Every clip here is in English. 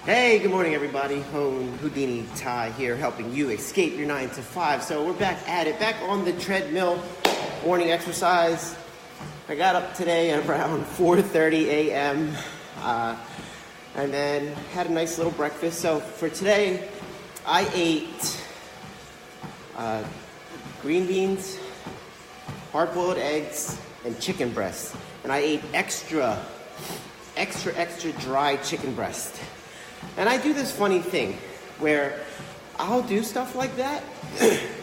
Hey, good morning, everybody. Houdini Ty here, helping you escape your 9 to 5. So we're back at it, back on the treadmill, morning exercise. I got up today at around 4:30 a.m. And then had a nice little breakfast. So for today, I ate green beans, hard-boiled eggs, and chicken breast. And I ate extra dry chicken breast. And I do this funny thing where I'll do stuff like that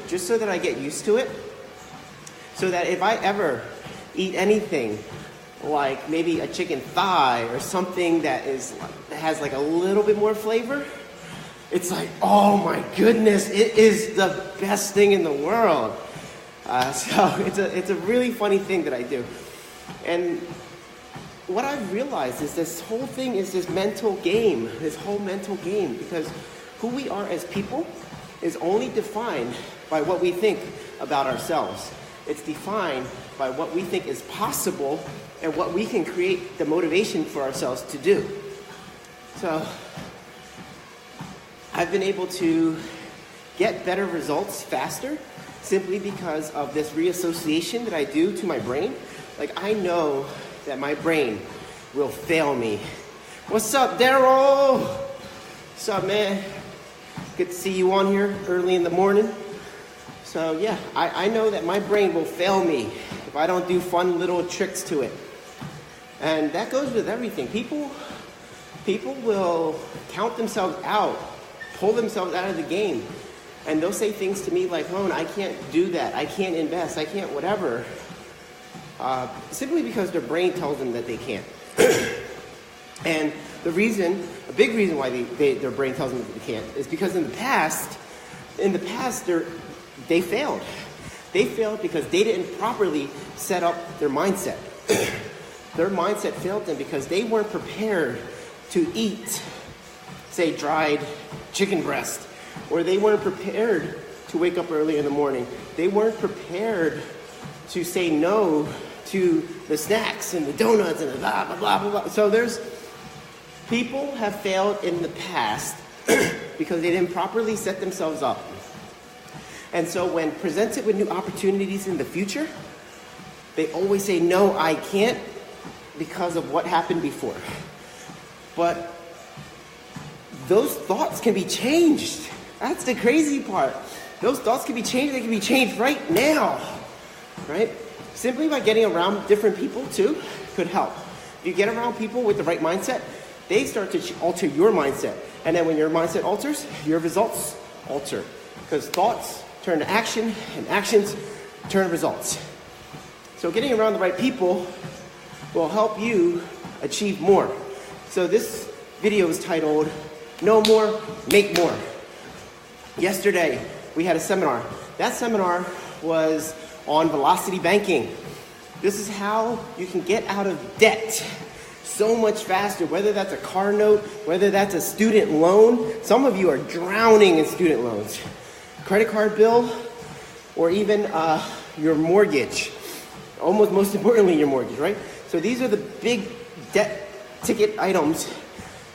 just so that I get used to it. So that if I ever eat anything like maybe a chicken thigh or something that has like a little bit more flavor, it's like, oh my goodness, it is the best thing in the world. So it's a really funny thing that I do. And what I've realized is this whole thing is this mental game, because who we are as people is only defined by what we think about ourselves. It's defined by what we think is possible and what we can create the motivation for ourselves to do. So I've been able to get better results faster simply because of this reassociation that I do to my brain. Like, I know that my brain will fail me. What's up, Daryl? What's up, man? Good to see you on here early in the morning. So yeah, I know that my brain will fail me if I don't do fun little tricks to it. And that goes with everything. People will count themselves out, pull themselves out of the game. And they'll say things to me like, Lone, I can't do that. I can't invest. I can't whatever. Simply because their brain tells them that they can't. And a big reason why their brain tells them that they can't is because in the past, they failed. They failed because they didn't properly set up their mindset. Their mindset failed them because they weren't prepared to eat, say, dried chicken breast, or they weren't prepared to wake up early in the morning. They weren't prepared to say no to the snacks and the donuts and the blah, blah, blah, blah, blah. So people have failed in the past because they didn't properly set themselves up. And so when presented with new opportunities in the future, they always say, no, I can't, because of what happened before. But those thoughts can be changed. That's the crazy part. Those thoughts can be changed. They can be changed right now, right? Simply by getting around different people too could help. If you get around people with the right mindset, they start to alter your mindset. And then when your mindset alters, your results alter. Because thoughts turn to action, and actions turn to results. So getting around the right people will help you achieve more. So this video is titled, Know More, Make More. Yesterday, we had a seminar. That seminar was on velocity banking. This is how you can get out of debt so much faster, whether that's a car note, whether that's a student loan. Some of you are drowning in student loans. Credit card bill, or even your mortgage. Most importantly, your mortgage, right? So these are the big debt ticket items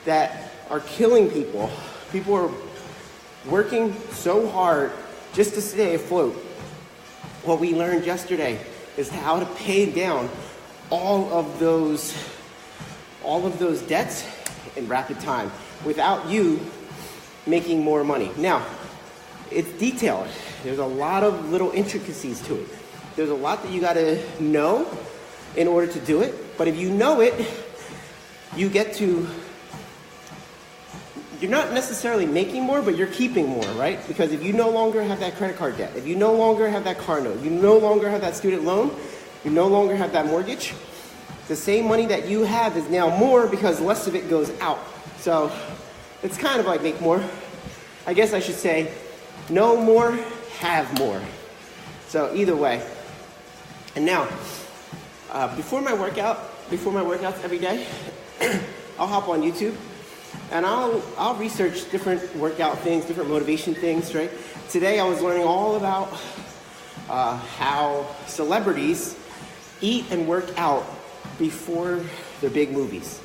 that are killing people. People are working so hard just to stay afloat. What we learned yesterday is how to pay down all of those debts in rapid time without you making more money. Now, it's detailed. There's a lot of little intricacies to it. There's a lot that you got to know in order to do it. But if you know it, you're not necessarily making more, but you're keeping more, right? Because if you no longer have that credit card debt, if you no longer have that car note, you no longer have that student loan, you no longer have that mortgage, the same money that you have is now more because less of it goes out. So it's kind of like make more. I guess I should say know more, have more. So either way. And now, before my workouts every day, I'll hop on YouTube. And I'll research different workout things, different motivation things, right? Today I was learning all about how celebrities eat and work out before their big movies.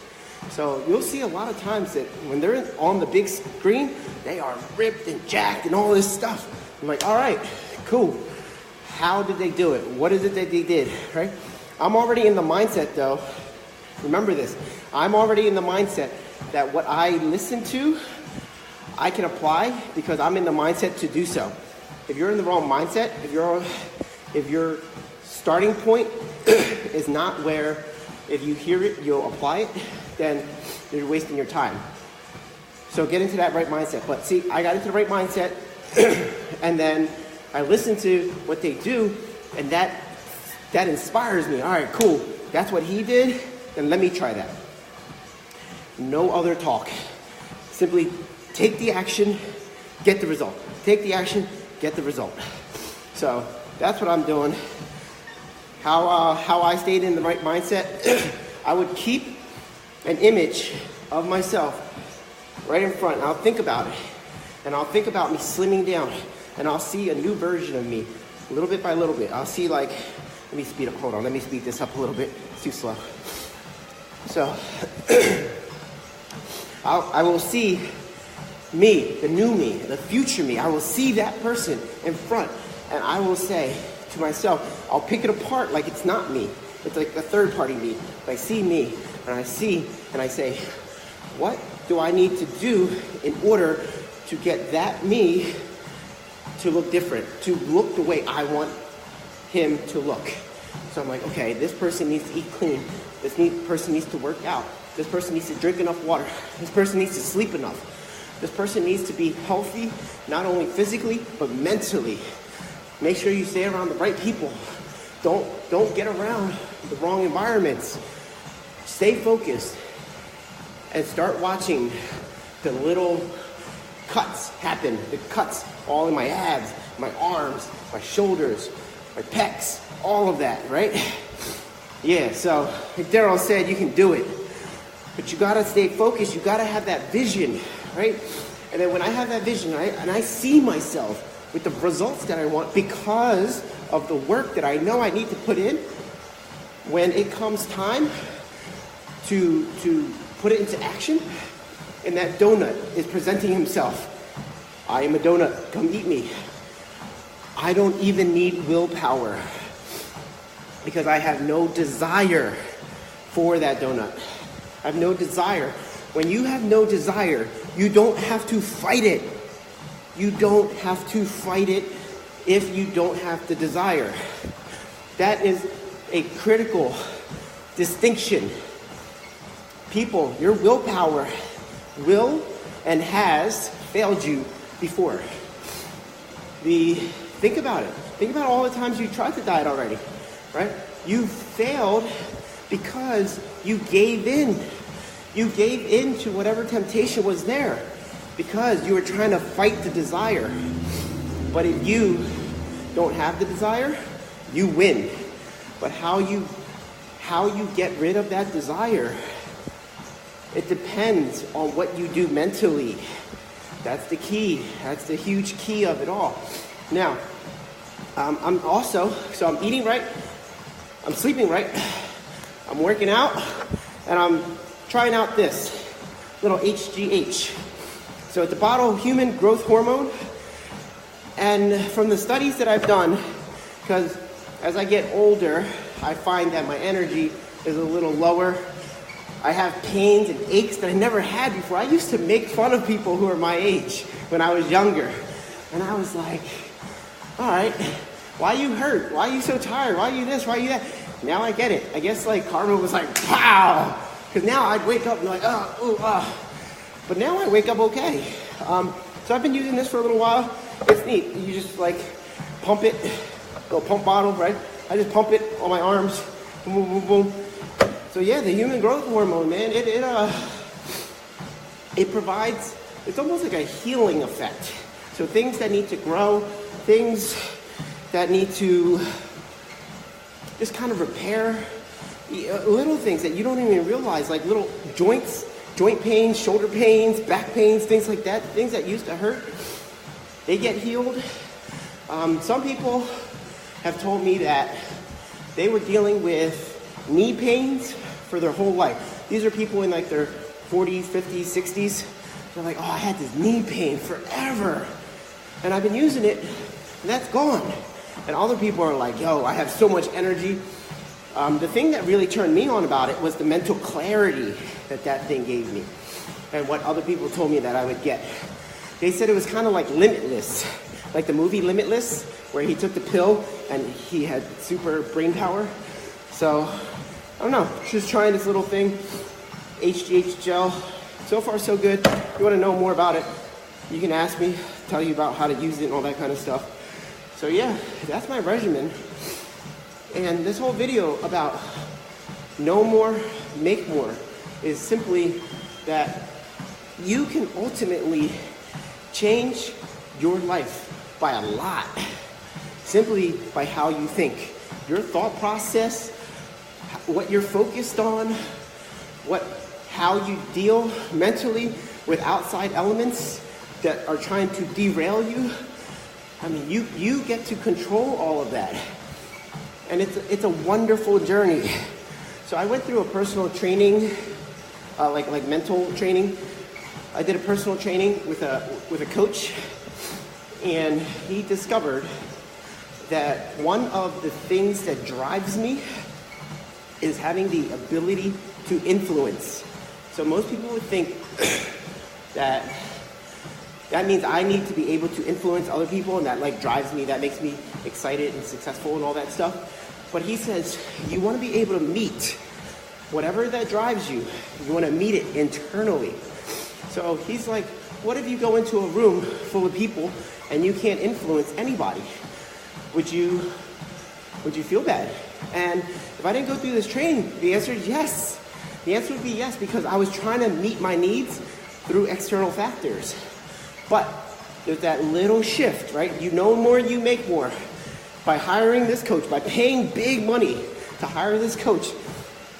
So you'll see a lot of times that when they're on the big screen, they are ripped and jacked and all this stuff. I'm like, all right, cool. How did they do it? What is it that they did, right? I'm already in the mindset though. Remember this. I'm already in the mindset that what I listen to, I can apply because I'm in the mindset to do so. If you're in the wrong mindset, if your starting point is not where if you hear it, you'll apply it, then you're wasting your time. So get into that right mindset. But see, I got into the right mindset and then I listened to what they do and that inspires me. All right, cool. That's what he did, then let me try that. No other talk. Simply take the action, get the result. Take the action, get the result. So that's what I'm doing. How I stayed in the right mindset, I would keep an image of myself right in front, and I'll think about it. And I'll think about me slimming down, and I'll see a new version of me, little bit by little bit. I'll see like, let me speed up, hold on, let me speed this up a little bit. It's too slow. So, I will see me, the new me, the future me. I will see that person in front, and I will say to myself, I'll pick it apart like it's not me. It's like a third party me. But I see me, and I say, what do I need to do in order to get that me to look different, to look the way I want him to look? So I'm like, okay, this person needs to eat clean. This person needs to work out. This person needs to drink enough water. This person needs to sleep enough. This person needs to be healthy, not only physically, but mentally. Make sure you stay around the right people. Don't get around the wrong environments. Stay focused and start watching the little cuts happen. The cuts all in my abs, my arms, my shoulders, my pecs, all of that, right? Yeah, so like Daryl said, you can do it. But you gotta stay focused. You gotta have that vision, right? And then when I have that vision, and I see myself with the results that I want because of the work that I know I need to put in, when it comes time to put it into action, and that donut is presenting himself. I am a donut, come eat me. I don't even need willpower because I have no desire for that donut. I have no desire. When you have no desire, you don't have to fight it. You don't have to fight it if you don't have the desire. That is a critical distinction. People, your willpower will and has failed you before. Think about it. Think about all the times you tried to diet already, right? You failed because you gave in. You gave in to whatever temptation was there because you were trying to fight the desire. But if you don't have the desire, you win. But how you get rid of that desire, it depends on what you do mentally. That's the key. That's the huge key of it all. Now, I'm eating right, I'm sleeping right, I'm working out, and I'm trying out this little HGH. So it's a bottle human growth hormone. And from the studies that I've done, because as I get older, I find that my energy is a little lower. I have pains and aches that I never had before. I used to make fun of people who are my age when I was younger. And I was like, all right, why you hurt? Why are you so tired? Why are you this? Why are you that? Now I get it. I guess like karma was like, pow! Because now I'd wake up and like, But now I wake up okay. So I've been using this for a little while. It's neat. You just like pump it, little pump bottle, right? I just pump it on my arms. Boom, boom, boom, boom. So yeah, the human growth hormone, man, it provides, it's almost like a healing effect. So things that need to grow, things that need to just kind of repair, little things that you don't even realize, like little joints, joint pains, shoulder pains, back pains, things like that, things that used to hurt, they get healed. Some people have told me that they were dealing with knee pains for their whole life. These are people in like their 40s, 50s, 60s. They're like, oh, I had this knee pain forever. And I've been using it, and that's gone. And other people are like, yo, I have so much energy. The thing that really turned me on about it was the mental clarity that thing gave me. And what other people told me that I would get. They said it was kind of like Limitless. Like the movie Limitless, where he took the pill and he had super brain power. So, I don't know, just trying this little thing, HGH gel. So far, so good. If you want to know more about it, you can ask me, tell you about how to use it and all that kind of stuff. So yeah, that's my regimen. And this whole video about know more, make more is simply that you can ultimately change your life by a lot simply by how you think. Your thought process, what you're focused on, how you deal mentally with outside elements that are trying to derail you. I mean, you get to control all of that. And it's a wonderful journey. So I went through a personal training, like mental training. I did a personal training with a coach, and he discovered that one of the things that drives me is having the ability to influence. So most people would think that means I need to be able to influence other people, and that like drives me, that makes me excited and successful and all that stuff. But he says you want to be able to meet whatever that drives you. You want to meet it internally. So he's like, what if you go into a room full of people and you can't influence anybody? Would you feel bad? And if I didn't go through this training, the answer is yes. The answer would be yes, because I was trying to meet my needs through external factors. But there's that little shift, right? You know more, you make more. By hiring this coach, by paying big money to hire this coach,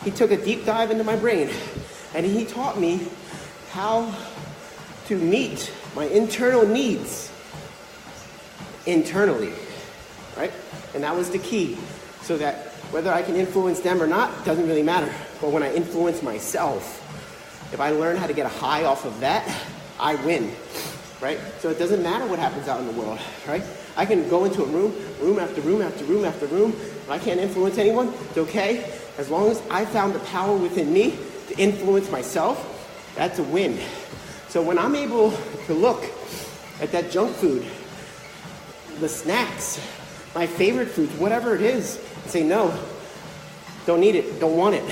he took a deep dive into my brain, and he taught me how to meet my internal needs internally, right? And that was the key, so that whether I can influence them or not doesn't really matter. But when I influence myself, if I learn how to get a high off of that, I win, right? So it doesn't matter what happens out in the world, right? I can go into a room after room after room after room. If I can't influence anyone, it's okay. As long as I found the power within me to influence myself, that's a win. So when I'm able to look at that junk food, the snacks, my favorite foods, whatever it is, and say, no, don't need it, don't want it,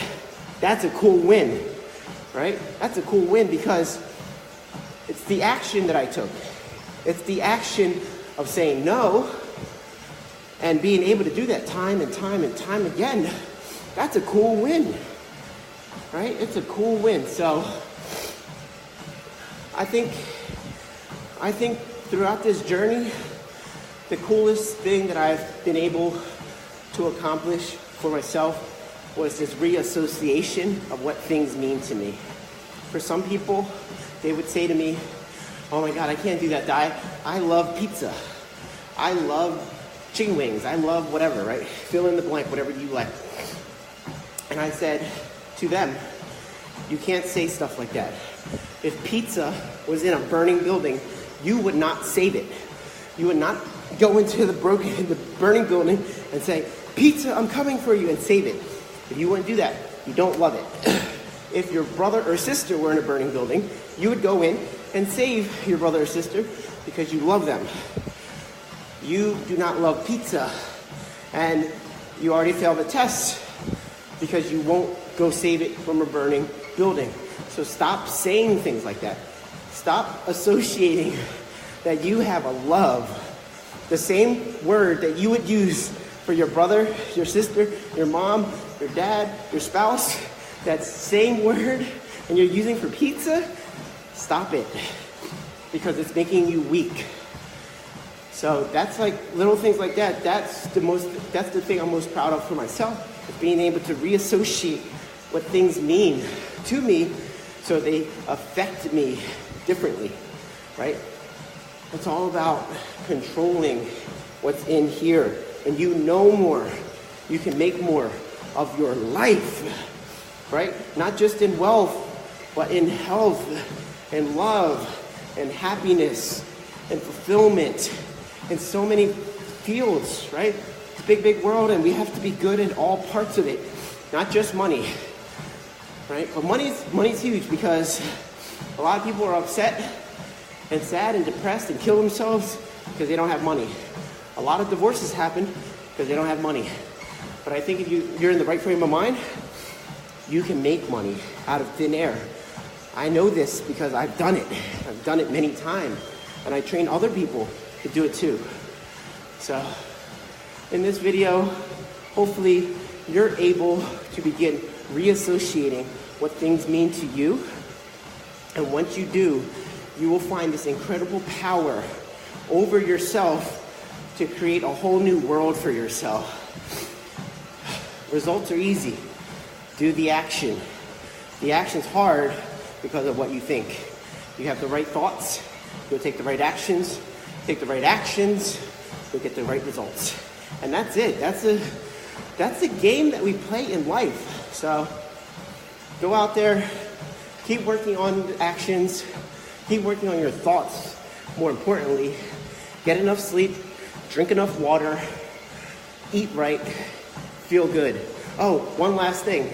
that's a cool win, right? That's a cool win, because it's the action that I took. It's the action of saying no and being able to do that time and time and time again. That's a cool win, right? It's a cool win. So I think throughout this journey, the coolest thing that I've been able to accomplish for myself was this reassociation of what things mean to me. For some people, they would say to me, oh my God, I can't do that diet. I love pizza. I love chicken wings. I love whatever, right? Fill in the blank, whatever you like. And I said to them, you can't say stuff like that. If pizza was in a burning building, you would not save it. You would not go into the burning building and say, pizza, I'm coming for you, and save it. If you wouldn't do that, you don't love it. If your brother or sister were in a burning building, you would go in and save your brother or sister because you love them. You do not love pizza, and you already failed the test because you won't go save it from a burning building. So stop saying things like that. Stop associating that you have a love. The same word that you would use for your brother, your sister, your mom, your dad, your spouse, that same word, and you're using for pizza, stop it, because it's making you weak. So that's like little things like that. That's the thing I'm most proud of for myself, is being able to reassociate what things mean to me so they affect me differently, right? It's all about controlling what's in here. And you know more. You can make more of your life. right? Not just in wealth, but in health and love and happiness and fulfillment in so many fields, right? It's a big, big world, and we have to be good in all parts of it, not just money, right? But money's huge, because a lot of people are upset and sad and depressed and kill themselves because they don't have money. A lot of divorces happen because they don't have money. But I think if you're in the right frame of mind, you can make money out of thin air. I know this because I've done it. I've done it many times, and I train other people to do it too. So in this video, hopefully you're able to begin reassociating what things mean to you. And once you do, you will find this incredible power over yourself to create a whole new world for yourself. Results are easy. Do the action. The action's hard because of what you think. You have the right thoughts, you'll take the right actions. Take the right actions, you'll get the right results. And that's it. That's the game that we play in life. So go out there, keep working on the actions, keep working on your thoughts. More importantly, get enough sleep, drink enough water, eat right, feel good. Oh, one last thing.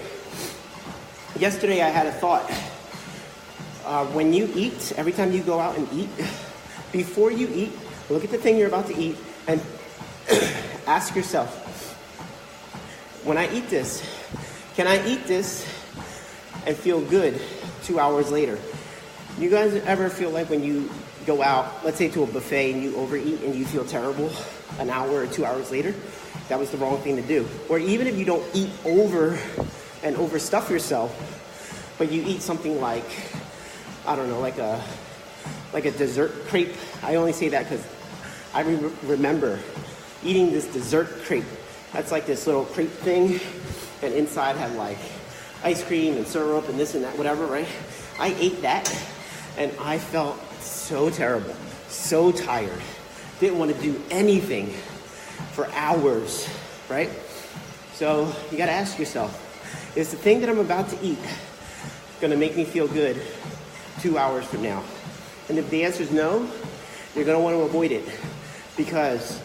Yesterday I had a thought. When you eat, every time you go out and eat, before you eat, look at the thing you're about to eat and ask yourself, when I eat this, can I eat this and feel good 2 hours later? You guys ever feel like when you go out, let's say to a buffet, and you overeat and you feel terrible an hour or 2 hours later? That was the wrong thing to do. Or even if you don't eat over and overstuff yourself, but you eat something like, I don't know, like a dessert crepe. I only say that because I remember eating this dessert crepe. That's like this little crepe thing, and inside had like ice cream and syrup and this and that, whatever, right? I ate that, and I felt so terrible, so tired. Didn't want to do anything for hours, right? So you gotta ask yourself, is the thing that I'm about to eat gonna make me feel good 2 hours from now? And if the answer is no, you're gonna want to avoid it, because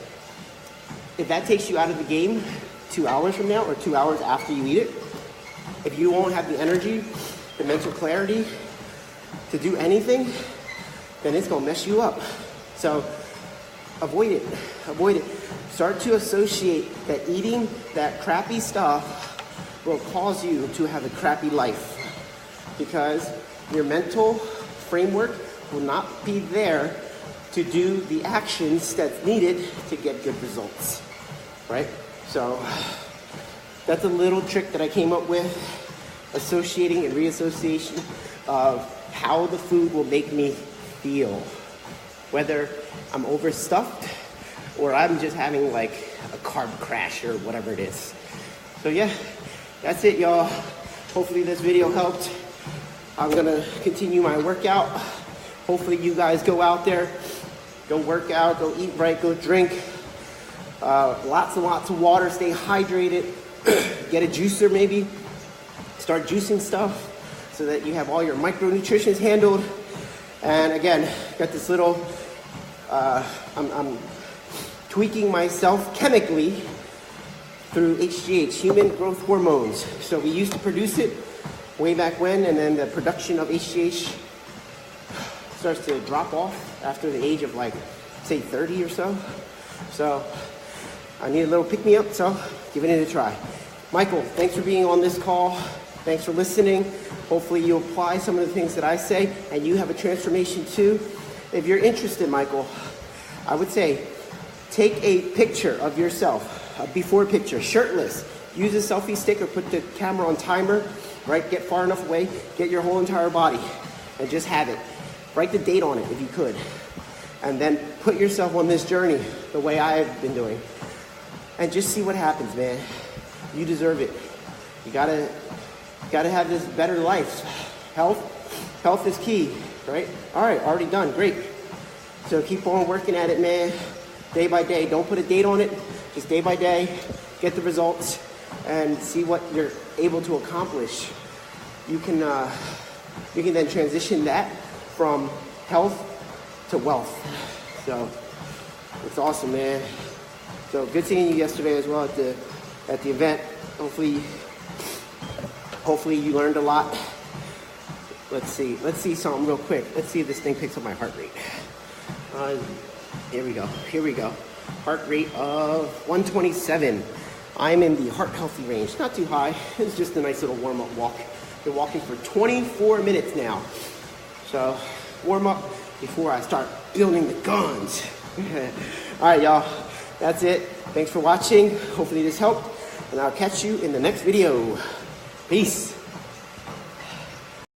if that takes you out of the game 2 hours from now or 2 hours after you eat it, if you won't have the energy, the mental clarity to do anything, then it's gonna mess you up. So avoid it, avoid it. Start to associate that eating that crappy stuff will cause you to have a crappy life, because your mental framework will not be there to do the actions that's needed to get good results, right? So that's a little trick that I came up with, associating and reassociation of how the food will make me feel, whether I'm overstuffed or I'm just having like a carb crash or whatever it is. So yeah, that's it, y'all. Hopefully this video helped. I'm gonna continue my workout. Hopefully you guys go out there, go work out, go eat right, go drink. Lots and lots of water, stay hydrated. Get a juicer maybe. Start juicing stuff so that you have all your micronutrients handled. And again, got this little, I'm tweaking myself chemically through HGH, human growth hormones. So we used to produce it way back when, and then the production of HGH starts to drop off after the age of like, say 30 or so. So I need a little pick-me-up, so giving it a try. Michael, thanks for being on this call. Thanks for listening. Hopefully you apply some of the things that I say and you have a transformation too. If you're interested, Michael, I would say take a picture of yourself, a before picture, shirtless. Use a selfie stick or put the camera on timer, right? Get far enough away, get your whole entire body and just have it. Write the date on it if you could. And then put yourself on this journey the way I've been doing. And just see what happens, man. You deserve it. You gotta have this better life. Health is key, right? All right, already done, great. So keep on working at it, man. Day by day, don't put a date on it. Just day by day, get the results and see what you're able to accomplish you can then transition that from health to wealth. So it's awesome, man. So good seeing you yesterday as well at the event. Hopefully you learned a lot. Let's see something real quick. Let's see if this thing picks up my heart rate. Here we go. Heart rate of 127. I'm in the heart healthy range. Not too high. It's just a nice little warm-up walk. Been walking for 24 minutes now. So warm up before I start building the guns. All right, y'all. That's it. Thanks for watching. Hopefully this helped. And I'll catch you in the next video. Peace.